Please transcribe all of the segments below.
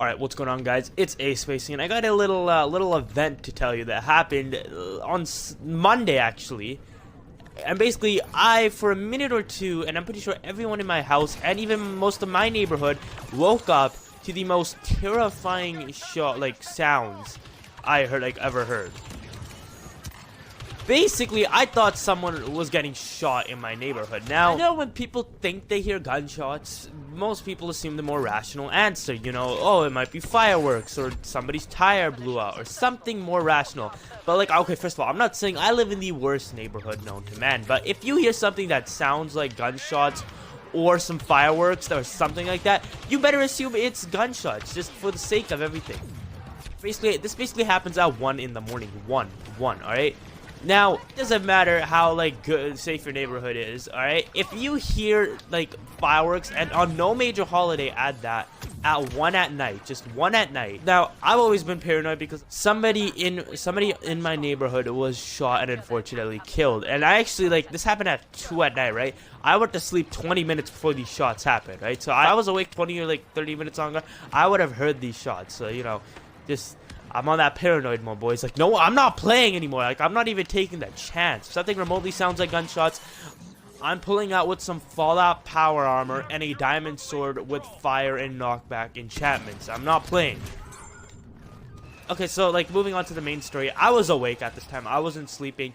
Alright, what's going on, guys? It's Spacey, and I got a little event to tell you that happened on Monday, actually. And basically, for a minute or two, and I'm pretty sure everyone in my house, and even most of my neighborhood, woke up to the most terrifying sounds I ever heard. Basically, I thought someone was getting shot in my neighborhood. Now, I know when people think they hear gunshots, most people assume the more rational answer. You know, oh, it might be fireworks, or somebody's tire blew out, or something more rational. But, okay, first of all, I'm not saying I live in the worst neighborhood known to man. But if you hear something that sounds like gunshots, or some fireworks, or something like that, you better assume it's gunshots, just for the sake of everything. Basically, this happens at 1 in the morning. 1, alright? Now, it doesn't matter how, good, safe your neighborhood is, alright? If you hear, fireworks, and on no major holiday add that, at 1 at night, just 1 at night. Now, I've always been paranoid because somebody in my neighborhood was shot and unfortunately killed. And I actually, this happened at 2 at night, right? I went to sleep 20 minutes before these shots happened, right? So I was awake 20 or, 30 minutes longer, I would have heard these shots. So, you know, I'm on that paranoid mode, boys. No, I'm not playing anymore. I'm not even taking that chance. If something remotely sounds like gunshots, I'm pulling out with some Fallout power armor and a diamond sword with fire and knockback enchantments. I'm not playing. Okay, so, moving on to the main story. I was awake at this time. I wasn't sleeping.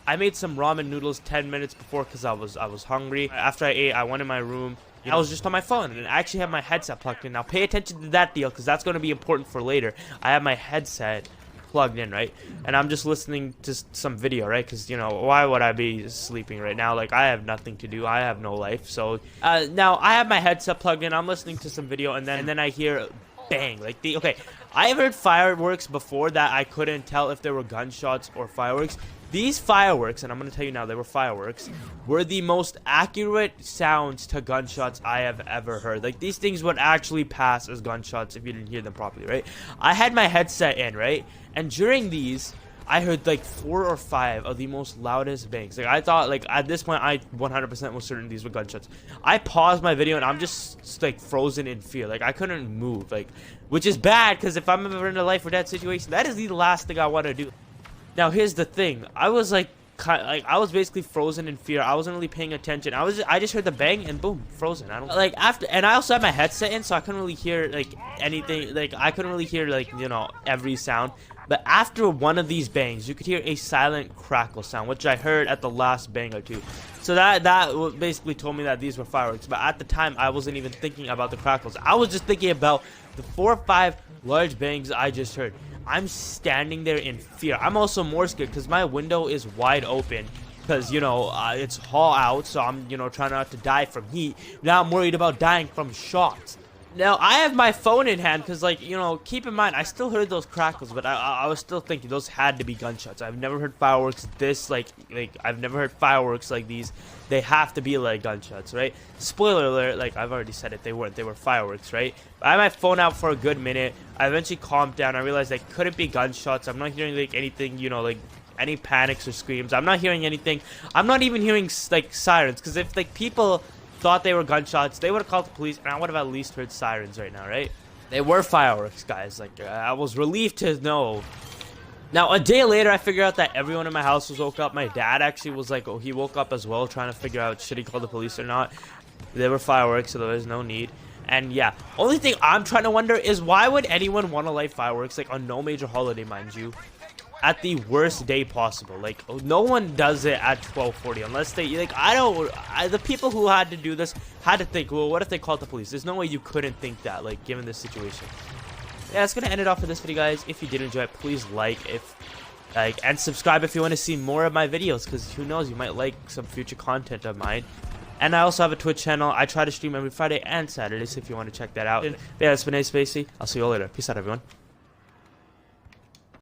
I made some ramen noodles 10 minutes before because I was hungry. After I ate, I went in my room. I was just on my phone, and I actually have my headset plugged in. Now, pay attention to that deal, because that's going to be important for later. I have my headset plugged in, right? And I'm just listening to some video, right? Because, you know, why would I be sleeping right now? I have nothing to do. I have no life. So, now, I have my headset plugged in. I'm listening to some video, and then I hear bang. Okay, I have heard fireworks before that I couldn't tell if they were gunshots or fireworks. These fireworks, and I'm going to tell you now, they were fireworks, were the most accurate sounds to gunshots I have ever heard. These things would actually pass as gunshots if you didn't hear them properly, right? I had my headset in, right? And during these, I heard 4 or 5 of the most loudest bangs. I thought, at this point, I 100% was certain these were gunshots. I paused my video, and I'm just, frozen in fear. I couldn't move, which is bad, because if I'm ever in a life or death situation, that is the last thing I want to do. Now, here's the thing. I was I was basically frozen in fear. I wasn't really paying attention. I just heard the bang and boom, frozen. I don't and I also had my headset in, so I couldn't really hear anything. I couldn't really hear you know, every sound. But after one of these bangs, you could hear a silent crackle sound, which I heard at the last bang or two. So that basically told me that these were fireworks. But at the time, I wasn't even thinking about the crackles. I was just thinking about the 4 or 5 large bangs I just heard. I'm standing there in fear. I'm also more scared because my window is wide open because, you know, it's hot out, so I'm, you know, trying not to die from heat. Now I'm worried about dying from shots. Now, I have my phone in hand because, you know, keep in mind, I still heard those crackles, but I was still thinking those had to be gunshots. I've never heard fireworks I've never heard fireworks like these. They have to be gunshots, right? Spoiler alert, I've already said it, they weren't. They were fireworks, right? I had my phone out for a good minute. I eventually calmed down. I realized they couldn't be gunshots. I'm not hearing, anything, you know, any panics or screams. I'm not hearing anything. I'm not even hearing, sirens, because if, people thought they were gunshots, they would have called the police, and I would have at least heard sirens right now, right? They were fireworks, guys. I was relieved to know. Now, a day later, I figured out that everyone in my house was woke up. My dad actually was he woke up as well, trying to figure out should he call the police or not. They were fireworks, so there was no need. And yeah, only thing I'm trying to wonder is why would anyone want to light fireworks, on no major holiday, mind you, at the worst day possible? No one does it at 12:40 unless they, the people who had to do this had to think, well, what if they called the police? There's no way you couldn't think that, given this situation. Yeah, that's gonna end it off for this video, guys. If you did enjoy it, please and subscribe if you want to see more of my videos, because who knows, you might like some future content of mine. And I also have a Twitch channel. I try to stream every Friday and Saturday, so if you want to check that out. And yeah, it's been Spacey. I'll see you all later. Peace out, everyone.